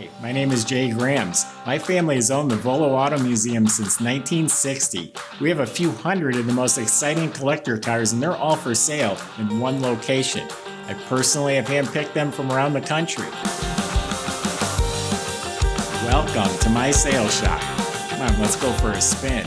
Hi, my name is Jay Grams. My family has owned the Volo Auto Museum since 1960. We have a few hundred of the most exciting collector cars and they're all for sale in one location. I personally have handpicked them from around the country. Welcome to my sales shop. Come on, let's go for a spin.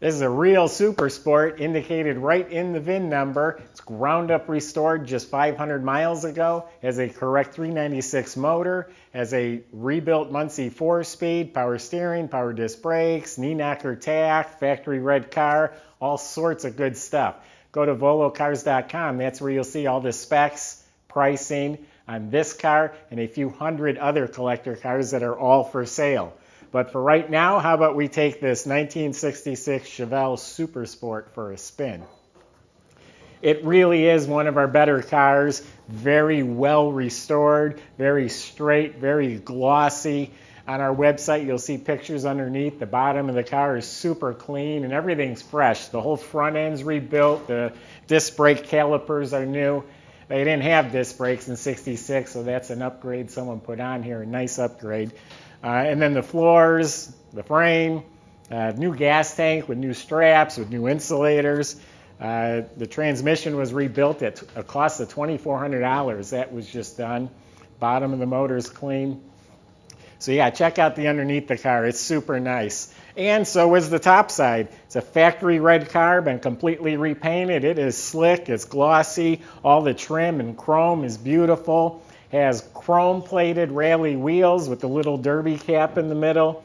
This is a real super sport indicated right in the VIN number. It's ground up restored just 500 miles ago. Has a correct 396 motor. Has a rebuilt Muncie 4-speed, power steering, power disc brakes, knee knocker tach, factory red car, all sorts of good stuff. Go to volocars.com. That's where you'll see all the specs, pricing on this car and a few hundred other collector cars that are all for sale. But for right now, how about we take this 1966 Chevelle Super Sport for a spin. It really is one of our better cars, very well restored, very straight, very glossy. On our website, you'll see pictures underneath. The bottom of the car is super clean and everything's fresh. The whole front end's rebuilt. The disc brake calipers are new. They didn't have disc brakes in '66, so that's an upgrade someone put on here, a nice upgrade. And then the floors, the frame, new gas tank with new straps, with new insulators. The transmission was rebuilt at a cost of $2,400. That was just done. Bottom of the motor is clean. So yeah, check out the underneath the car. It's super nice. And so is the top side. It's a factory red car, been completely repainted. It is slick, it's glossy. All the trim and chrome is beautiful. Has chrome plated rally wheels with the little derby cap in the middle.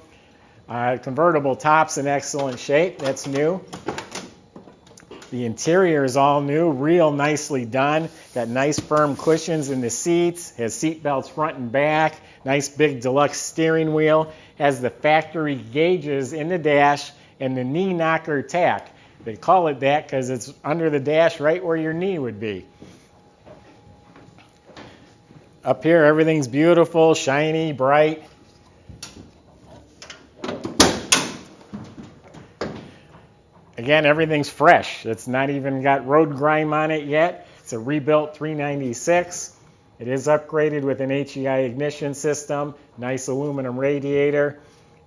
Convertible top's in excellent shape. That's new. The interior is all new, real nicely done. Got nice firm cushions in the seats. Has seat belts front and back. Nice big deluxe steering wheel. Has the factory gauges in the dash and the knee knocker tach. They call it that because it's under the dash right where your knee would be. Up here, everything's beautiful, shiny, bright. Again, everything's fresh. It's not even got road grime on it yet. It's a rebuilt 396. It is upgraded with an HEI ignition system, nice aluminum radiator,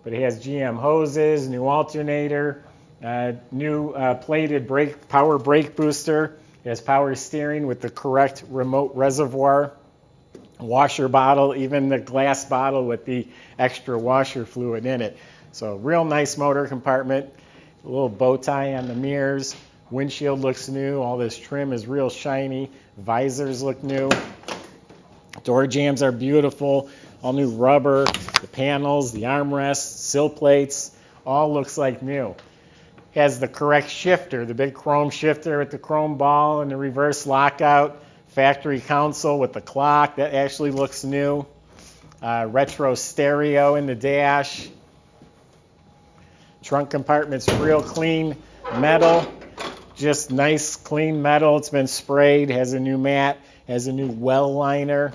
but it has GM hoses, new alternator, new plated power brake booster. It has power steering with the correct remote reservoir. Washer bottle, even the glass bottle with the extra washer fluid in it. So real nice motor compartment, a little bow tie on the mirrors, windshield looks new, all this trim is real shiny, visors look new, door jambs are beautiful, all new rubber, the panels, the armrests, sill plates, all looks like new. Has the correct shifter, the big chrome shifter with the chrome ball and the reverse lockout. Factory console with the clock, that actually looks new. Retro stereo in the dash. Trunk compartment's real clean metal, just nice clean metal. It's been sprayed, has a new mat, has a new well liner.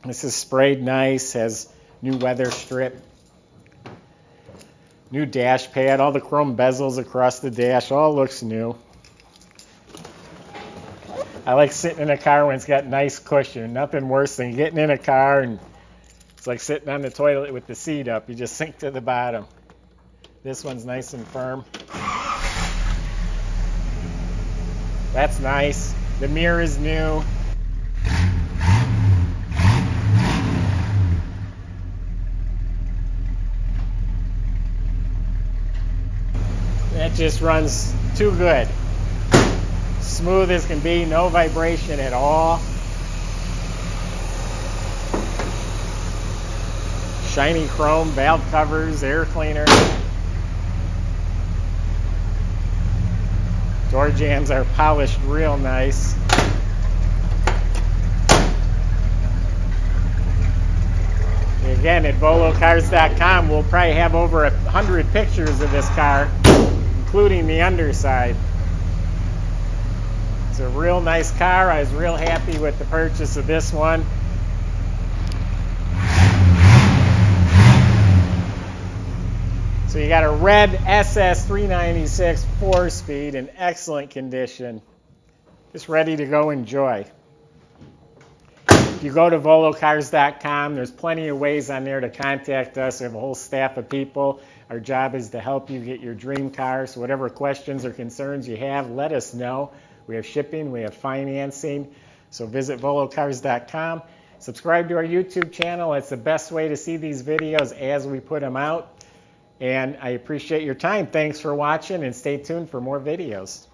This is sprayed nice, has new weather strip. New dash pad, all the chrome bezels across the dash, all looks new. I like sitting in a car when it's got nice cushion. Nothing worse than getting in a car and it's like sitting on the toilet with the seat up. You just sink to the bottom. This one's nice and firm. That's nice. The mirror is new. That just runs too good. Smooth as can be, no vibration at all. Shiny chrome, valve covers, air cleaner. Door jambs are polished real nice. Again, at volocars.com, we'll probably have over 100 pictures of this car, including the underside. It's a real nice car. I was real happy with the purchase of this one. So you got a red SS 396 4-speed in excellent condition. Just ready to go enjoy. If you go to volocars.com, there's plenty of ways on there to contact us. We have a whole staff of people. Our job is to help you get your dream car. So whatever questions or concerns you have, let us know. We have shipping, we have financing. So visit volocars.com. Subscribe to our YouTube channel. It's the best way to see these videos as we put them out. And I appreciate your time. Thanks for watching, and stay tuned for more videos.